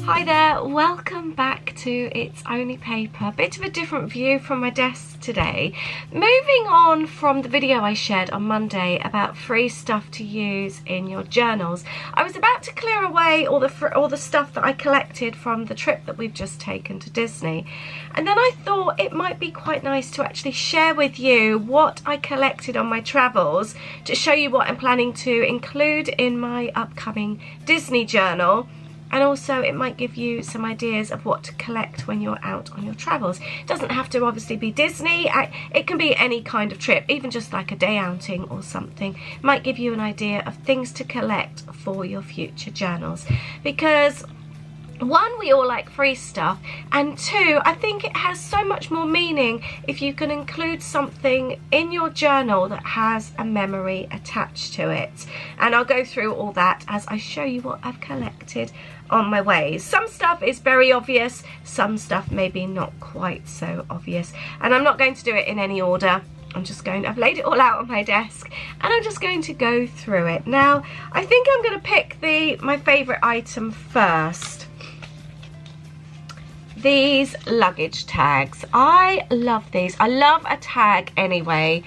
Hi there, welcome back to It's Only Paper. Bit of a different view from my desk today. Moving on from the video I shared on Monday about free stuff to use in your journals. I was about to clear away all the stuff that I collected from the trip that we've just taken to Disney. And then I thought it might be quite nice to actually share with you what I collected on my travels to show you what I'm planning to include in my upcoming Disney journal. And also it might give you some ideas of what to collect when you're out on your travels. It doesn't have to obviously be Disney, it can be any kind of trip, even just like a day outing or something. It might give you an idea of things to collect for your future journals. Because one, we all like free stuff, and two, I think it has so much more meaning if you can include something in your journal that has a memory attached to it. And I'll go through all that as I show you what I've collected on my way. Some stuff is very obvious, some stuff maybe not quite so obvious, and I'm not going to do it in any order. I've laid it all out on my desk and I'm just going to go through it. Now, I think I'm going to pick my favourite item first. These luggage tags. I love these. I love a tag anyway.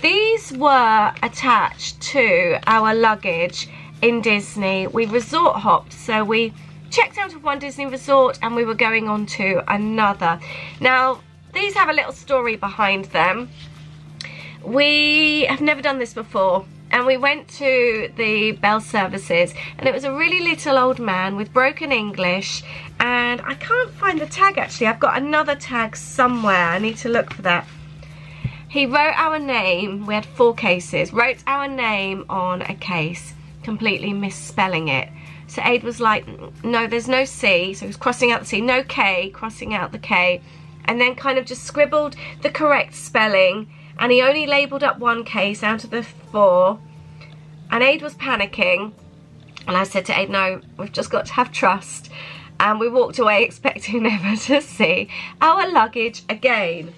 These were attached to our luggage in Disney. We resort hopped, so we checked out of one Disney resort and we were going on to another. Now, these have a little story behind them. We have never done this before, and we went to the bell services and it was a really little old man with broken English, and I can't find the tag actually. I've got another tag somewhere. I need to look for that. He wrote our name. We had 4 cases. Wrote our name on a case, completely misspelling it. So Aid was like, no, there's no C. So he was crossing out the C. No K, crossing out the K. And then kind of just scribbled the correct spelling. And he only labelled up 1 case out of the 4. And Aid was panicking. And I said to Aid, no, we've just got to have trust. And we walked away expecting never to see our luggage again.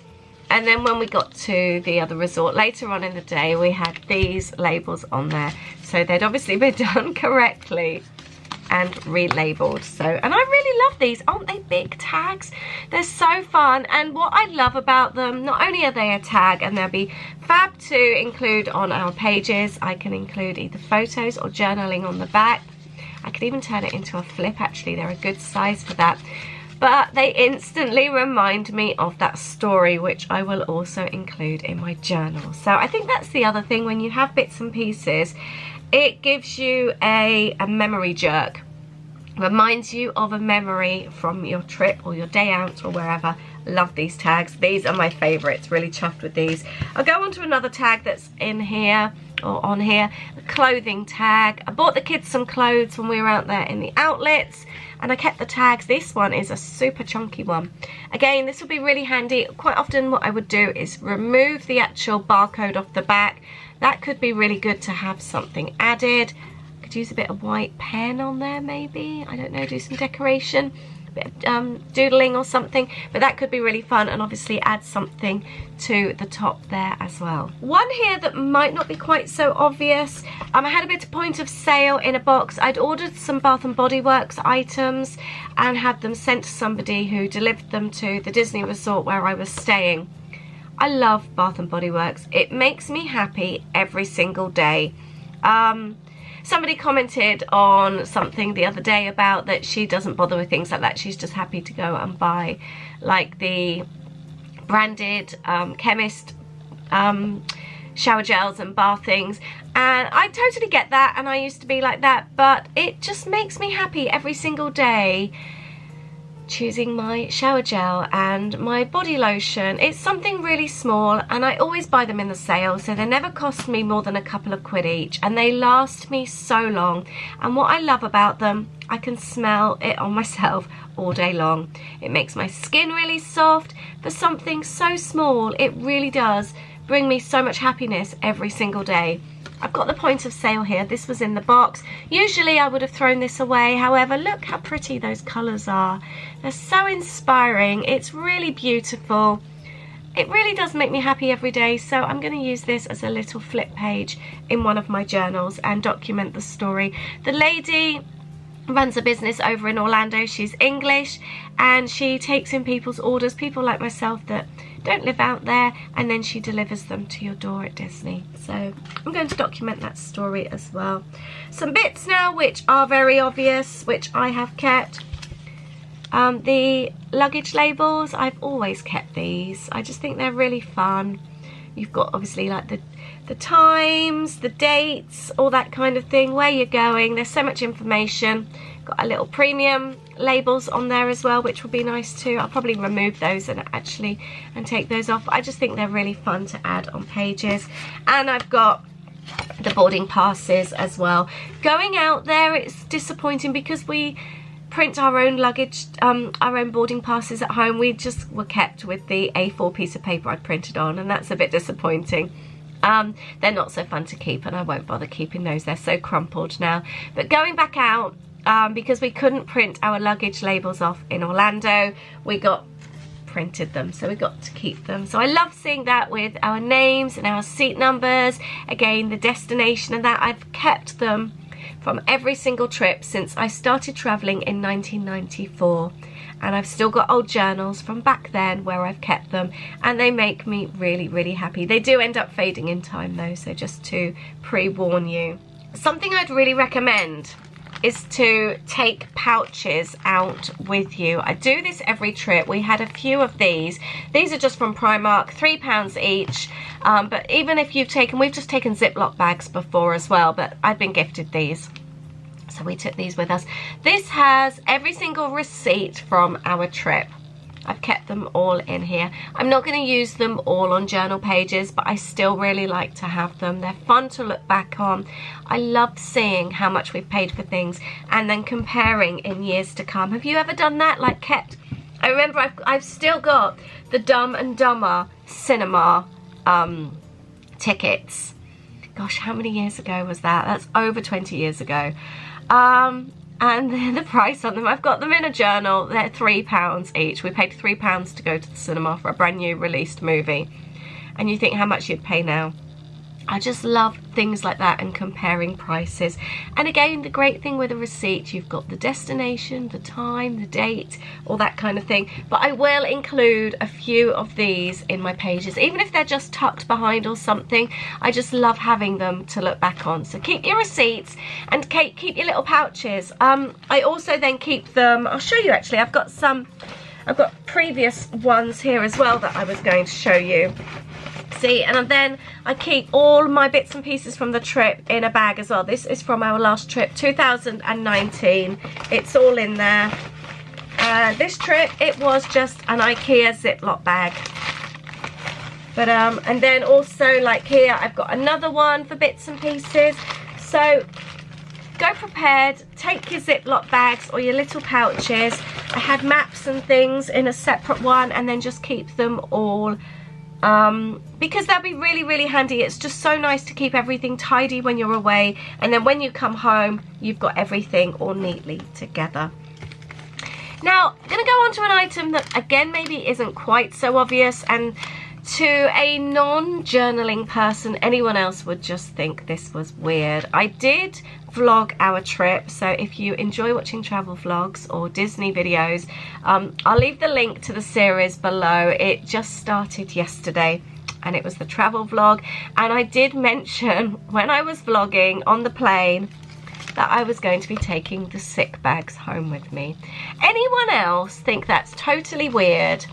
And then when we got to the other resort later on in the day, we had these labels on there. So they'd obviously been done correctly and relabeled. So, and I really love these. Aren't they big tags? They're so fun. And what I love about them, not only are they a tag and they'll be fab to include on our pages, I can include either photos or journaling on the back. I could even turn it into a flip actually. They're a good size for that. But they instantly remind me of that story, which I will also include in my journal. So I think that's the other thing, when you have bits and pieces, it gives you a memory jerk. Reminds you of a memory from your trip or your day out or wherever. Love these tags. These are my favourites. Really chuffed with these. I'll go on to another tag that's in here or on here. A clothing tag. I bought the kids some clothes when we were out there in the outlets, and I kept the tags. This one is a super chunky one. Again, this will be really handy. Quite often what I would do is remove the actual barcode off the back. That could be really good to have something added. Could use a bit of white pen on there maybe. I don't know, do some decoration. Bit of doodling or something, but that could be really fun, and obviously add something to the top there as well. One here that might not be quite so obvious, I had a bit of point of sale in a box. I'd ordered some Bath and Body Works items and had them sent to somebody who delivered them to the Disney resort where I was staying. I love Bath and Body Works. It makes me happy every single day. Somebody commented on something the other day about that she doesn't bother with things like that. She's just happy to go and buy like the branded chemist shower gels and bath things. And I totally get that, and I used to be like that, but it just makes me happy every single day choosing my shower gel and my body lotion. It's something really small, and I always buy them in the sale, so they never cost me more than a couple of quid each, and they last me so long. And what I love about them, I can smell it on myself all day long. It makes my skin really soft. For something so small, it really does bring me so much happiness every single day. I've got the point of sale here. This was in the box. Usually I would have thrown this away. However, look how pretty those colours are. They're so inspiring. It's really beautiful. It really does make me happy every day. So I'm going to use this as a little flip page in one of my journals and document the story. The lady runs a business over in Orlando. She's English and she takes in people's orders, people like myself that don't live out there, and then she delivers them to your door at Disney. So I'm going to document that story as well. Some bits now which are very obvious, which I have kept. The luggage labels, I've always kept these. I just think they're really fun. You've got obviously like the times, the dates, all that kind of thing, where you're going. There's so much information. Got a little premium labels on there as well, which will be nice too. I'll probably remove those and take those off. I just think they're really fun to add on pages. And I've got the boarding passes as well. Going out there, it's disappointing because we print our own luggage, our own boarding passes at home. We just were kept with the A4 piece of paper I'd printed on, and that's a bit disappointing. They're not so fun to keep, and I won't bother keeping those. They're so crumpled now. But going back out, because we couldn't print our luggage labels off in Orlando, we printed them, so we got to keep them. So I love seeing that with our names and our seat numbers, again the destination and that. I've kept them from every single trip since I started traveling in 1994, and I've still got old journals from back then where I've kept them, and they make me really, really happy. They do end up fading in time though, so just to pre-warn you. Something I'd really recommend is to take pouches out with you. I do this every trip. We had a few of these. These are just from Primark, £3 each. But even if we've just taken ziploc bags before as well, but I've been gifted these, so we took these with us. This has every single receipt from our trip. I've kept them all in here. I'm not going to use them all on journal pages, but I still really like to have them. They're fun to look back on. I love seeing how much we've paid for things and then comparing in years to come. Have you ever done that? Like kept, I remember I've still got the Dumb and Dumber cinema tickets. Gosh, how many years ago was that? That's over 20 years ago. And the price on them, I've got them in a journal. They're £3 each. We paid £3 to go to the cinema for a brand new released movie. And you think how much you'd pay now. I just love things like that and comparing prices. And again, the great thing with a receipt, you've got the destination, the time, the date, all that kind of thing. But I will include a few of these in my pages, even if they're just tucked behind or something. I just love having them to look back on. So keep your receipts and keep your little pouches. I also then keep them, I'll show you actually, I've got previous ones here as well that I was going to show you. See, and then I keep all my bits and pieces from the trip in a bag as well. This is from our last trip, 2019. It's all in there. This trip, it was just an IKEA Ziploc bag. But and then also like here, I've got another one for bits and pieces. So go prepared, take your Ziploc bags or your little pouches. I had maps and things in a separate one, and then just keep them all because they'll be really, really handy. It's just so nice to keep everything tidy when you're away, and then when you come home you've got everything all neatly together. Now I'm going to go on to an item that again maybe isn't quite so obvious, and to a non-journaling person, anyone else would just think this was weird. I did vlog our trip, so if you enjoy watching travel vlogs or Disney videos, I'll leave the link to the series below. It just started yesterday and it was the travel vlog, and I did mention when I was vlogging on the plane that I was going to be taking the sick bags home with me. Anyone else think that's totally weird?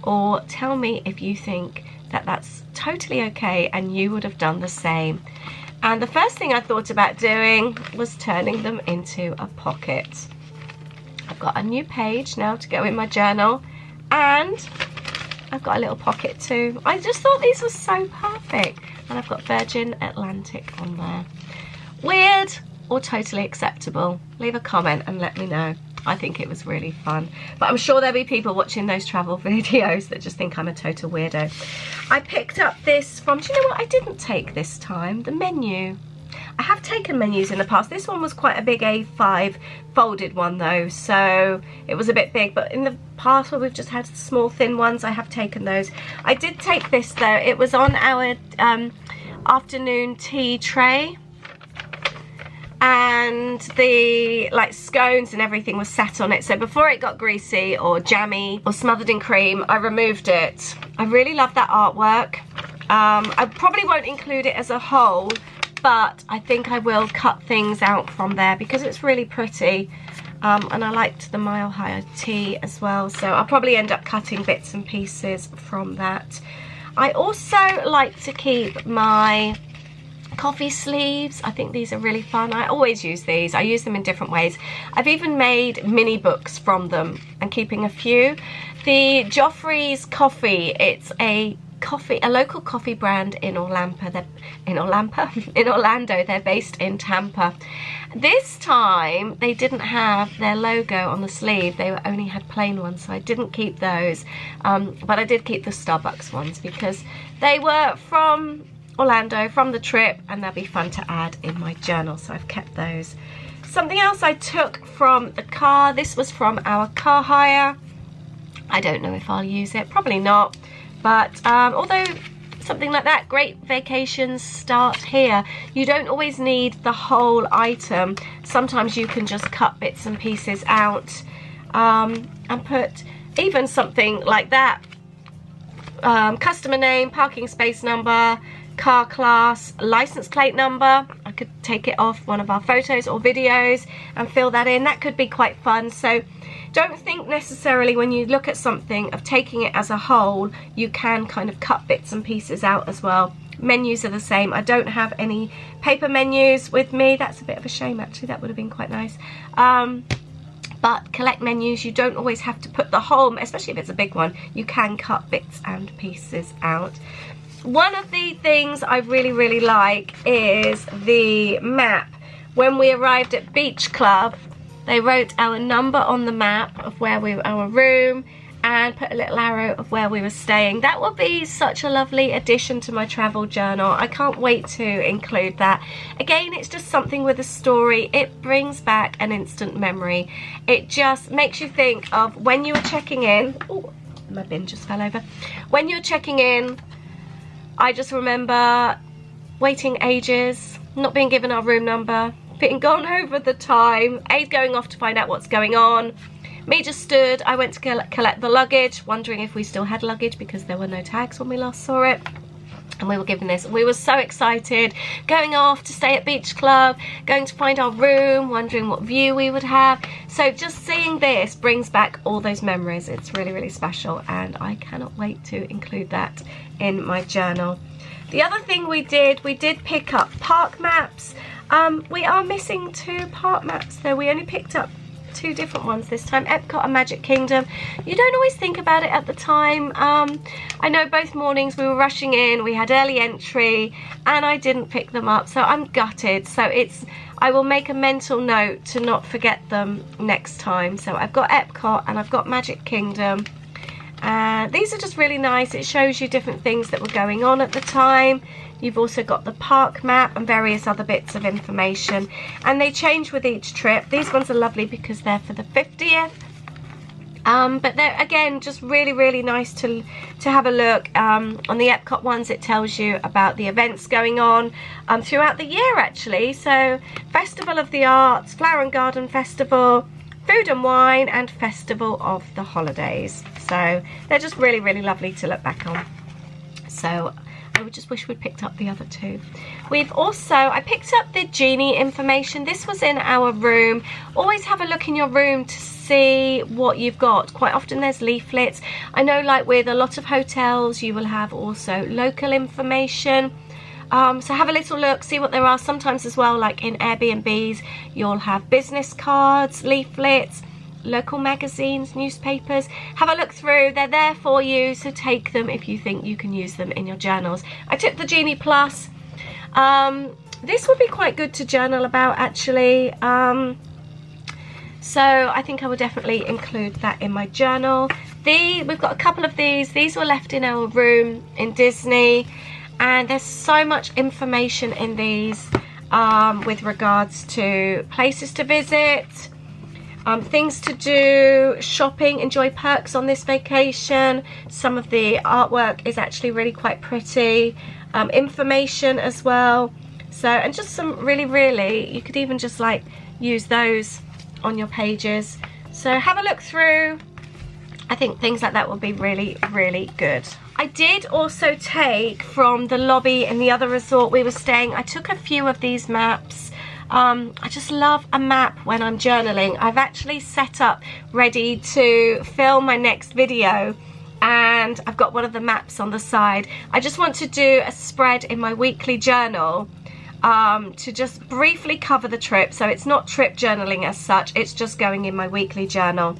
Or tell me if you think that that's totally okay and you would have done the same. And the first thing I thought about doing was turning them into a pocket. I've got a new page now to go in my journal, and I've got a little pocket too. I just thought these were so perfect. And I've got Virgin Atlantic on there. Weird or totally acceptable? Leave a comment and let me know. I think it was really fun, but I'm sure there'll be people watching those travel videos that just think I'm a total weirdo. I picked up this from, do you know what I didn't take this time? The menu. I have taken menus in the past. This one was quite a big A5 folded one though, so it was a bit big, but in the past where we've just had small thin ones, I have taken those. I did take this though. It was on our afternoon tea tray. And and the like scones and everything was sat on it. So before it got greasy or jammy or smothered in cream, I removed it. I really love that artwork. I probably won't include it as a whole, but I think I will cut things out from there because it's really pretty. And I liked the Mile High tea as well, so I'll probably end up cutting bits and pieces from that. I also like to keep my coffee sleeves. I think these are really fun. I always use these. I use them in different ways. I've even made mini books from them and keeping a few. The Joffrey's Coffee, it's a local coffee brand in Orlando. They're based in Tampa. This time they didn't have their logo on the sleeve. They only had plain ones, so I didn't keep those, but I did keep the Starbucks ones because they were from Orlando, from the trip, and they'll be fun to add in my journal, so I've kept those. Something else I took from the car, this was from our car hire. I don't know if I'll use it, probably not. But although something like that, great vacations start here. You don't always need the whole item. Sometimes you can just cut bits and pieces out and put even something like that. Customer name, parking space number, car class, license plate number. I could take it off one of our photos or videos and fill that in. That could be quite fun. So don't think necessarily when you look at something of taking it as a whole. You can kind of cut bits and pieces out as well. Menus are the same. I don't have any paper menus with me. That's a bit of a shame actually. That would have been quite nice. But collect menus, you don't always have to put the whole, especially if it's a big one. You can cut bits and pieces out. One of the things I really like is the map. When we arrived at Beach Club, they wrote our number on the map of where our room, and put a little arrow of where we were staying. That will be such a lovely addition to my travel journal. I can't wait to include that. Again, it's just something with a story. It brings back an instant memory. It just makes you think of when you were checking in. Oh, my bin just fell over. When you were checking in, I just remember waiting ages, not being given our room number, being gone over the time, Aid going off to find out what's going on. Me just stood. I went to collect the luggage, wondering if we still had luggage because there were no tags when we last saw it. And we were given this. We were so excited, going off to stay at Beach Club, going to find our room, wondering what view we would have. So just seeing this brings back all those memories. It's really special, and I cannot wait to include that in my journal. The other thing we did pick up park maps. We are missing 2 park maps though. We only picked up 2 different ones this time, Epcot and Magic Kingdom. You don't always think about it at the time. I know both mornings we were rushing in, we had early entry, and I didn't pick them up, so I'm gutted. So I will make a mental note to not forget them next time. So I've got Epcot and I've got Magic Kingdom. These are just really nice. It shows you different things that were going on at the time. You've also got the park map and various other bits of information, and they change with each trip. These ones are lovely because they're for the 50th, but they're again just really nice to have a look. On the Epcot ones, it tells you about the events going on throughout the year actually. So Festival of the Arts, Flower and Garden Festival, Food and Wine, and Festival of the Holidays. So they're just really lovely to look back on. So I would just wish we'd picked up the other 2. We've also, I picked up the genie information. This was in our room. Always have a look in your room to see what you've got. Quite often there's leaflets. I know like with a lot of hotels you will have also local information. So have a little look, see what there are. Sometimes as well, like in Airbnbs, you'll have business cards, leaflets, local magazines, newspapers. Have a look through. They're there for you, so take them if you think you can use them in your journals. I took the Genie Plus. This would be quite good to journal about actually. So I think I will definitely include that in my journal. We've got a couple of these. These were left in our room in Disney, and there's so much information in these with regards to places to visit, things to do, shopping, enjoy perks on this vacation. Some of the artwork is actually really quite pretty. Information as well. So, and just some really, you could even just like use those on your pages. So have a look through. I think things like that will be really good. I did also take from the lobby in the other resort we were staying, I took a few of these maps. I just love a map when I'm journaling. I've actually set up ready to film my next video, and I've got one of the maps on the side. I just want to do a spread in my weekly journal to just briefly cover the trip. So it's not trip journaling as such, it's just going in my weekly journal.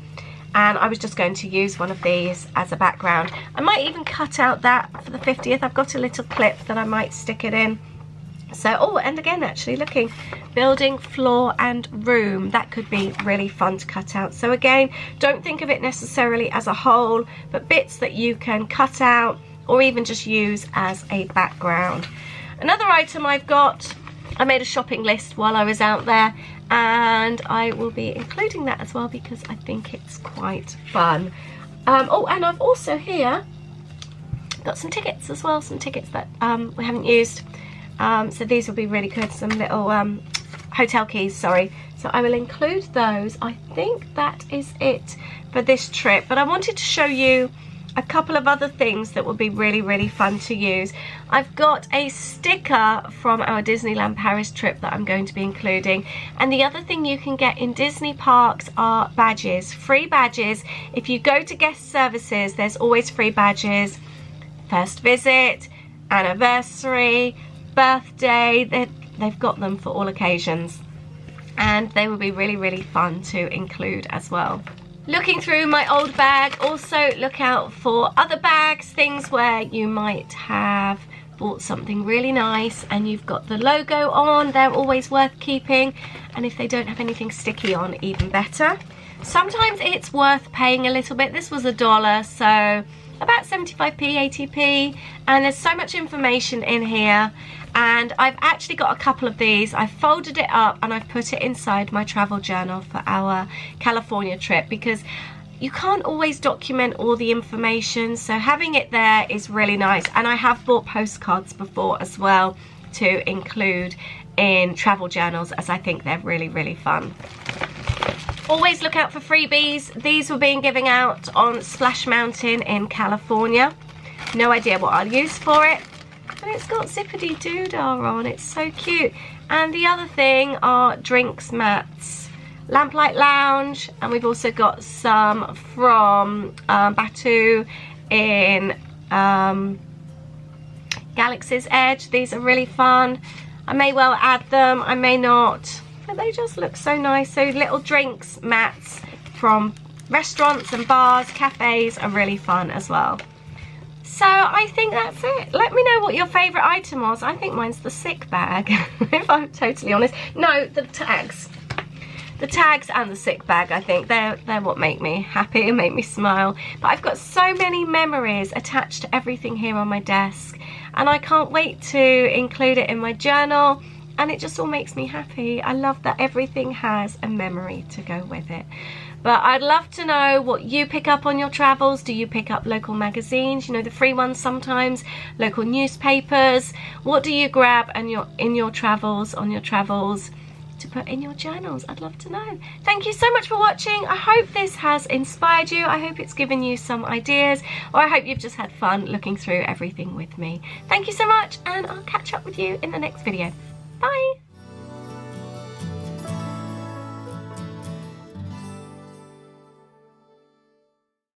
And I was just going to use one of these as a background. I might even cut out that for the 50th. I've got a little clip that I might stick it in. So, oh, and again, actually looking, building, floor and room. That could be really fun to cut out. So again, don't think of it necessarily as a whole, but bits that you can cut out or even just use as a background. Another item I've got, I made a shopping list while I was out there, and I will be including that as well because I think it's quite fun. Oh, and I've also here got some tickets as well, some tickets that we haven't used. So these will be really good, some little hotel keys, sorry. So I will include those. I think that is it for this trip, but I wanted to show you a couple of other things that would be really fun to use. I've got a sticker from our Disneyland Paris trip that I'm going to be including, and the other thing you can get in Disney parks are badges, free badges. If you go to guest services, there's always free badges. First visit, anniversary, birthday, they've got them for all occasions, and they will be really fun to include as well. Looking through my old bag, also look out for other bags, things where you might have bought something really nice and you've got the logo on. They're always worth keeping, and if they don't have anything sticky on, even better. Sometimes it's worth paying a little bit. This was $1, so about 75p, 80p, and there's so much information in here. And I've actually got a couple of these. I've folded it up and I've put it inside my travel journal for our California trip, because you can't always document all the information, so having it there is really nice. And I have bought postcards before as well to include in travel journals, as I think they're really fun. Always look out for freebies. These were being given out on Splash Mountain in California. No idea what I'll use for it, but it's got zippity doodah on. It's so cute. And the other thing are drinks mats, Lamplight Lounge, and we've also got some from Batu in Galaxy's Edge. These are really fun. I may well add them, I may not, but they just look so nice. So little drinks mats from restaurants and bars, cafes are really fun as well. So I think that's it. Let me know what your favourite item was. I think mine's the sick bag, if I'm totally honest. No, the tags. The tags and the sick bag, I think. They're what make me happy and make me smile. But I've got so many memories attached to everything here on my desk, and I can't wait to include it in my journal, and it just all makes me happy. I love that everything has a memory to go with it. But I'd love to know what you pick up on your travels. Do you pick up local magazines, you know, the free ones sometimes, local newspapers? What do you grab and in your travels, on your travels, to put in your journals? I'd love to know. Thank you so much for watching. I hope this has inspired you. I hope it's given you some ideas, or I hope you've just had fun looking through everything with me. Thank you so much, and I'll catch up with you in the next video. Bye.